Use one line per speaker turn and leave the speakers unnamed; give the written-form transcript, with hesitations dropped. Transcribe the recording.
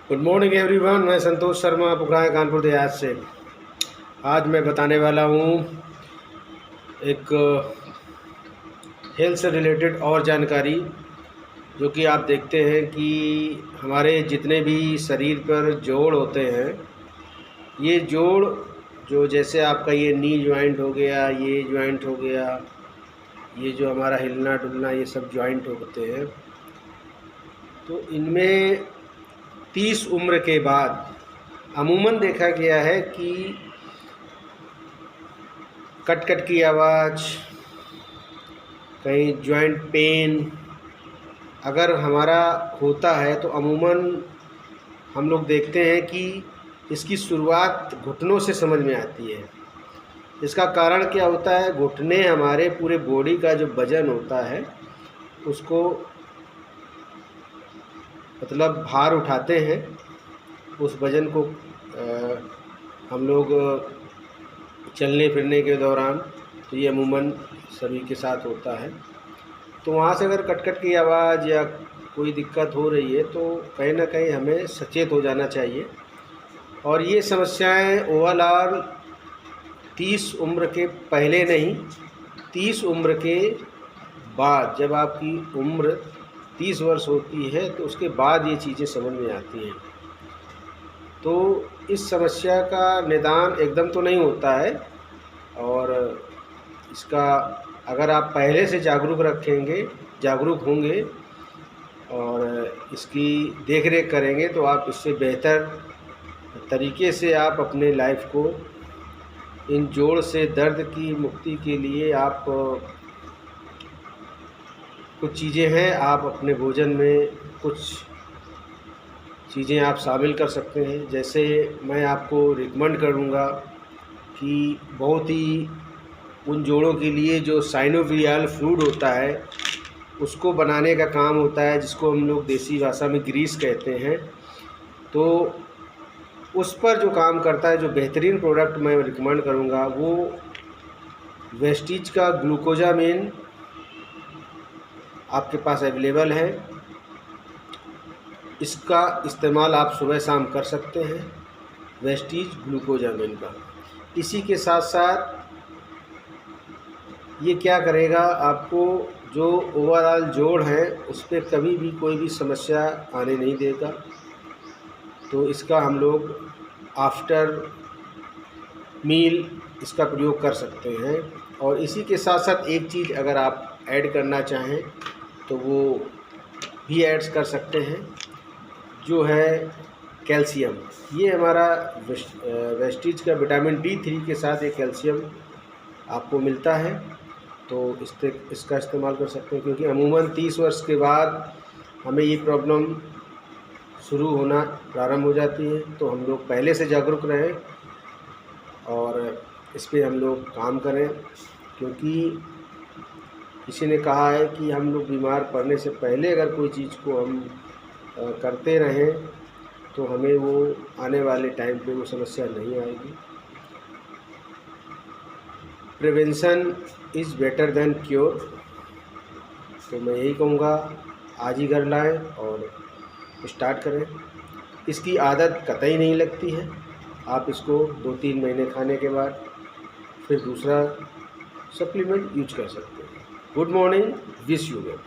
Good morning everyone. मैं संतोष शर्मा पुखराया कानपुर देहात से। आज मैं बताने वाला हूँ एक हेल्थ से रिलेटेड और जानकारी, जो कि आप देखते हैं कि हमारे जितने भी शरीर पर जोड़ होते हैं, ये जोड़ जो जैसे आपका ये नी जॉइंट हो गया, ये जॉइंट हो गया, ये जो हमारा हिलना डुलना, ये सब जॉइंट होते हैं। तो इनमें 30 उम्र के बाद अमूमन देखा गया है कि कट कट की आवाज़, कहीं जॉइंट पेन अगर हमारा होता है तो अमूमन हम लोग देखते हैं कि इसकी शुरुआत घुटनों से समझ में आती है। इसका कारण क्या होता है? घुटने हमारे पूरे बॉडी का जो वज़न होता है उसको मतलब भार उठाते हैं। उस वज़न को हम लोग चलने फिरने के दौरान, तो ये अमूमन सभी के साथ होता है। तो वहाँ से अगर कट-कट की आवाज़ या कोई दिक्कत हो रही है तो कहीं ना कहीं हमें सचेत हो जाना चाहिए। और ये समस्याएं ओवरऑल 30 उम्र के पहले नहीं, 30 उम्र के बाद, जब आपकी उम्र 30 वर्ष होती है तो उसके बाद ये चीज़ें समझ में आती हैं। तो इस समस्या का निदान एकदम तो नहीं होता है, और इसका अगर आप पहले से जागरूक होंगे और इसकी देख रेख करेंगे तो आप इससे बेहतर तरीके से आप अपने लाइफ को, इन जोड़ से दर्द की मुक्ति के लिए आप कुछ चीज़ें हैं, आप अपने भोजन में कुछ चीज़ें आप शामिल कर सकते हैं। जैसे मैं आपको रिकमेंड करूँगा कि बहुत ही उन जोड़ों के लिए जो साइनोवियल फ्लूइड होता है उसको बनाने का काम होता है, जिसको हम लोग देसी भाषा में ग्रीस कहते हैं। तो उस पर जो काम करता है, जो बेहतरीन प्रोडक्ट मैं रिकमेंड करूँगा, वो वेस्टीज का ग्लूकोजामिन आपके पास अवेलेबल है। इसका इस्तेमाल आप सुबह शाम कर सकते हैं, वेस्टीज ग्लूकोजामिन का। इसी के साथ साथ ये क्या करेगा, आपको जो ओवरऑल जोड़ है उस पर कभी भी कोई भी समस्या आने नहीं देगा। तो इसका हम लोग आफ्टर मील इसका प्रयोग कर सकते हैं। और इसी के साथ साथ एक चीज़ अगर आप ऐड करना चाहें तो वो भी ऐड कर सकते हैं, जो है कैल्शियम। ये हमारा वेस्टीज का विटामिन D3 के साथ एक कैल्शियम आपको मिलता है, तो इसका इस्तेमाल कर सकते हैं। क्योंकि अमूमन 30 वर्ष के बाद हमें ये प्रॉब्लम शुरू होना प्रारंभ हो जाती है। तो हम लोग पहले से जागरूक रहें और इस पे हम लोग काम करें, क्योंकि किसी ने कहा है कि हम लोग बीमार पड़ने से पहले अगर कोई चीज़ को हम करते रहें तो हमें वो आने वाले टाइम पे वो समस्या नहीं आएगी। Prevention is better than cure. तो मैं यही कहूँगा, आज ही घर लाएं और स्टार्ट करें। इसकी आदत कतई नहीं लगती है। आप इसको 2-3 महीने खाने के बाद फिर दूसरा सप्लीमेंट यूज कर सकते हैं। Good morning, wish you well.